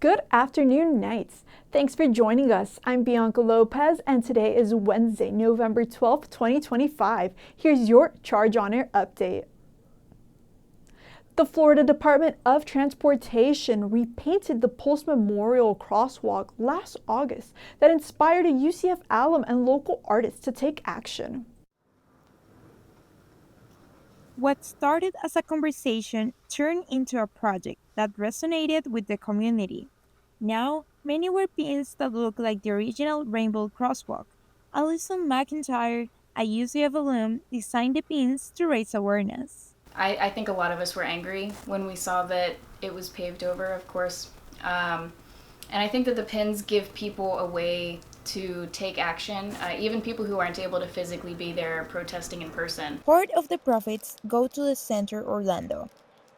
Good afternoon, Knights. Thanks for joining us. I'm Bianca Lopez, and today is Wednesday, November 12th, 2025. Here's your Charge On Air update. The Florida Department of Transportation repainted the Pulse Memorial Crosswalk last August that inspired a UCF alum and local artists to take action. What started as a conversation turned into a project that resonated with the community. Now, many wear pins that look like the original Rainbow Crosswalk. Alison McIntyre, a UCF alum, designed the pins to raise awareness. I think a lot of us were angry when we saw that it was paved over, of course. And I think that the pins give people a way to take action, even people who aren't able to physically be there protesting in person. Part of the profits go to the Center Orlando,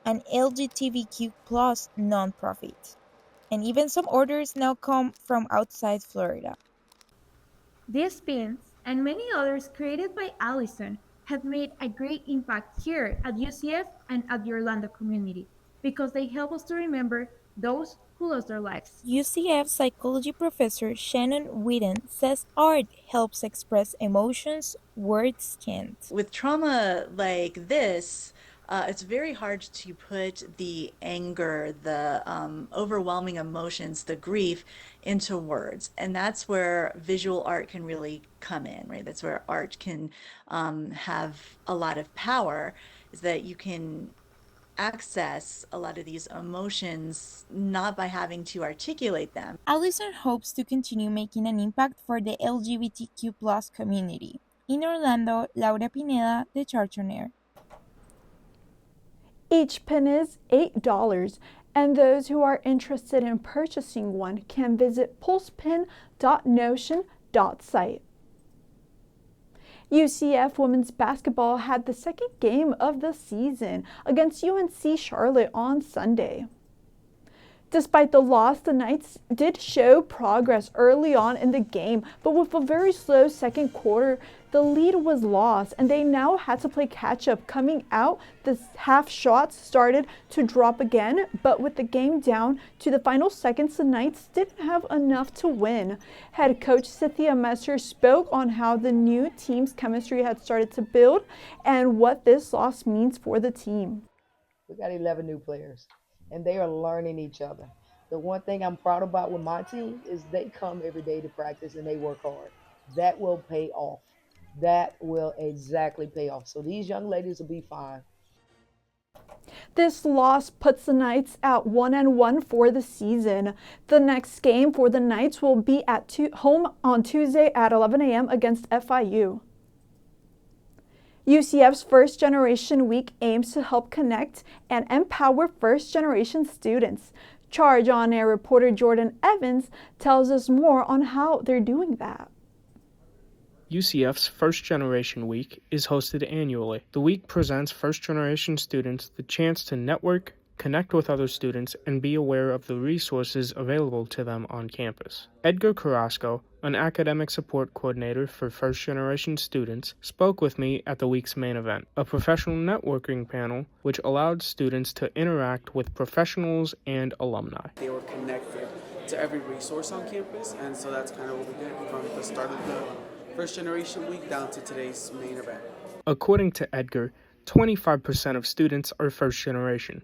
an LGBTQ plus nonprofit. And even some orders now come from outside Florida. These pins and many others created by Allison have made a great impact here at UCF and at the Orlando community because they help us to remember those who lost their lives. UCF psychology professor Shannon Whedon says art helps express emotions words can't. With trauma like this, it's very hard to put the anger, the overwhelming emotions, the grief into words. And that's where visual art can really come in, right? That's where art can have a lot of power, is that you can access a lot of these emotions not by having to articulate them. Allison hopes to continue making an impact for the LGBTQ plus community. In Orlando, Laura Pineda, The Charge On Air. Each pin is $8, and those who are interested in purchasing one can visit pulsepin.notion.site. UCF women's basketball had the second game of the season against UNC Charlotte on Sunday. Despite the loss, the Knights did show progress early on in the game, but with a very slow second quarter, the lead was lost and they now had to play catch up. Coming out, the half shots started to drop again, but with the game down to the final seconds, the Knights didn't have enough to win. Head coach Cynthia Messer spoke on how the new team's chemistry had started to build and what this loss means for the team. We got 11 new players, and they are learning each other. The one thing I'm proud about with my team is they come every day to practice and they work hard. That will pay off. That will exactly pay off. So these young ladies will be fine. This loss puts the Knights at 1-1 for the season. The next game for the Knights will be at home on Tuesday at 11 a.m. against FIU. UCF's First Generation Week aims to help connect and empower first-generation students. Charge On Air reporter Jordan Evans tells us more on how they're doing that. UCF's First Generation Week is hosted annually. The week presents first-generation students the chance to network, connect with other students, and be aware of the resources available to them on campus. Edgar Carrasco, an academic support coordinator for first-generation students, spoke with me at the week's main event, a professional networking panel which allowed students to interact with professionals and alumni. They were connected to every resource on campus, and so that's kind of what we did from the start of the First Generation Week down to today's main event. According to Edgar, 25% of students are first generation.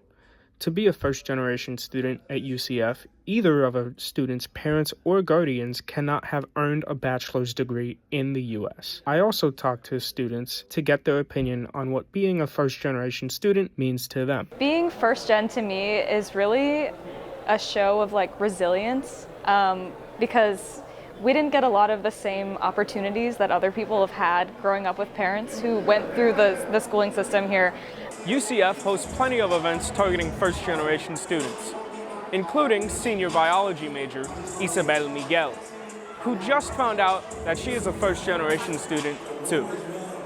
To be a first-generation student at UCF, either of a student's parents or guardians cannot have earned a bachelor's degree in the U.S. I also talked to students to get their opinion on what being a first-generation student means to them. Being first-gen to me is really a show of resilience because we didn't get a lot of the same opportunities that other people have had growing up with parents who went through the schooling system here. UCF hosts plenty of events targeting first-generation students, including senior biology major Isabel Miguel, who just found out that she is a first-generation student too.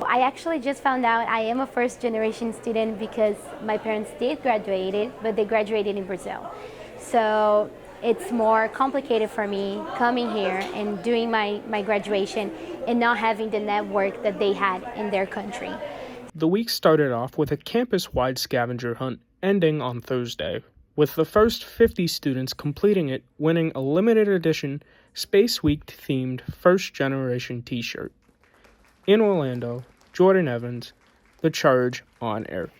I actually just found out I am a first-generation student because my parents did graduate, but they graduated in Brazil. So it's more complicated for me coming here and doing my graduation and not having the network that they had in their country. The week started off with a campus-wide scavenger hunt ending on Thursday. with the first 50 students completing it winning a limited edition Space Week themed First Generation t-shirt. In Orlando, Jordan Evans, The Charge on Air.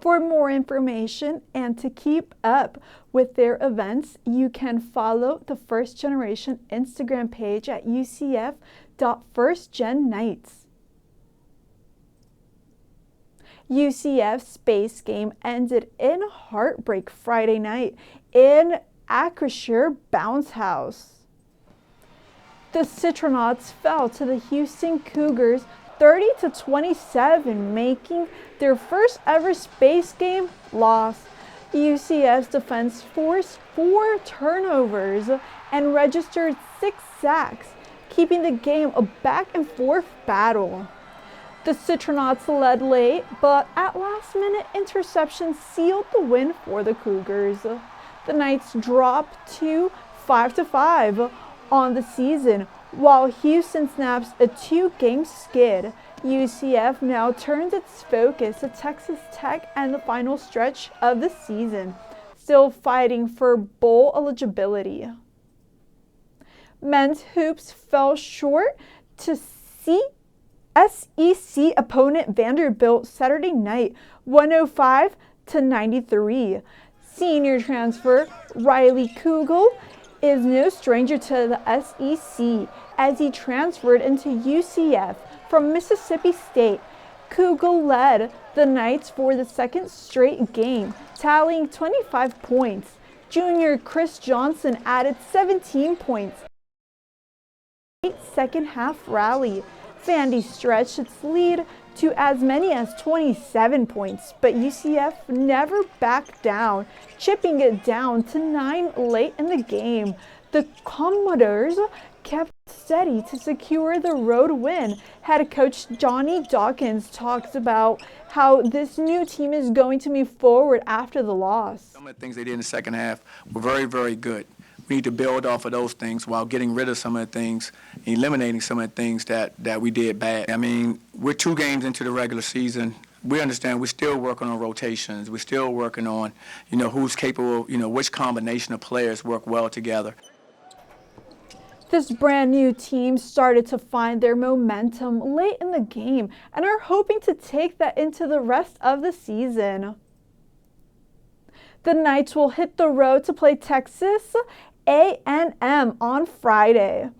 For more information and to keep up with their events, you can follow the First Generation Instagram page at ucf.firstgennights. UCF Space Game ended in heartbreak Friday night in Acrisure Bounce House. The Citronauts fell to the Houston Cougars 30-27, making their first ever space game loss. UCF's defense forced 4 turnovers and registered 6 sacks, keeping the game a back-and-forth battle. The Citronauts led late, but at last-minute interception sealed the win for the Cougars. The Knights dropped to 5-5 on the season, while Houston snaps a 2-game skid. UCF now turns its focus to Texas Tech and the final stretch of the season, still fighting for bowl eligibility. Men's hoops fell short to SEC opponent Vanderbilt Saturday night, 105-93. Senior transfer Riley Kugel is no stranger to the SEC as he transferred into UCF from Mississippi State. Kugel led the Knights for the second straight game, tallying 25 points. Junior Chris Johnson added 17 points. Second half rally. Vandy stretched its lead to as many as 27 points, but UCF never backed down, chipping it down to 9 late in the game. The Commodores kept steady to secure the road win. Head coach Johnny Dawkins talks about how this new team is going to move forward after the loss. Some of the things they did in the second half were very, very good. We need to build off of those things while getting rid of some of the things, eliminating some of the things that we did bad. I mean, we're 2 games into the regular season. We understand we're still working on rotations. We're still working on, who's capable, which combination of players work well together. This brand new team started to find their momentum late in the game and are hoping to take that into the rest of the season. The Knights will hit the road to play Texas A&M on Friday.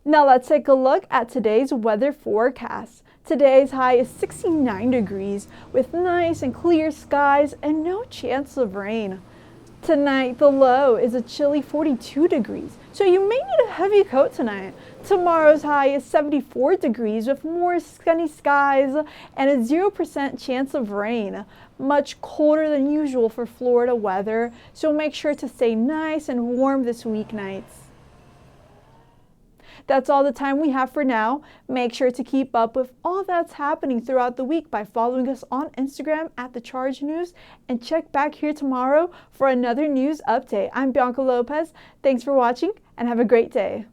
Now let's take a look at today's weather forecast. Today's high is 69 degrees with nice and clear skies and no chance of rain. Tonight, the low is a chilly 42 degrees, so you may need a heavy coat tonight. Tomorrow's high is 74 degrees with more sunny skies and a 0% chance of rain. Much colder than usual for Florida weather, so make sure to stay nice and warm this weeknights. That's all the time we have for now. Make sure to keep up with all that's happening throughout the week by following us on Instagram at The Charge News, and check back here tomorrow for another news update. I'm Bianca Lopez. Thanks for watching and have a great day.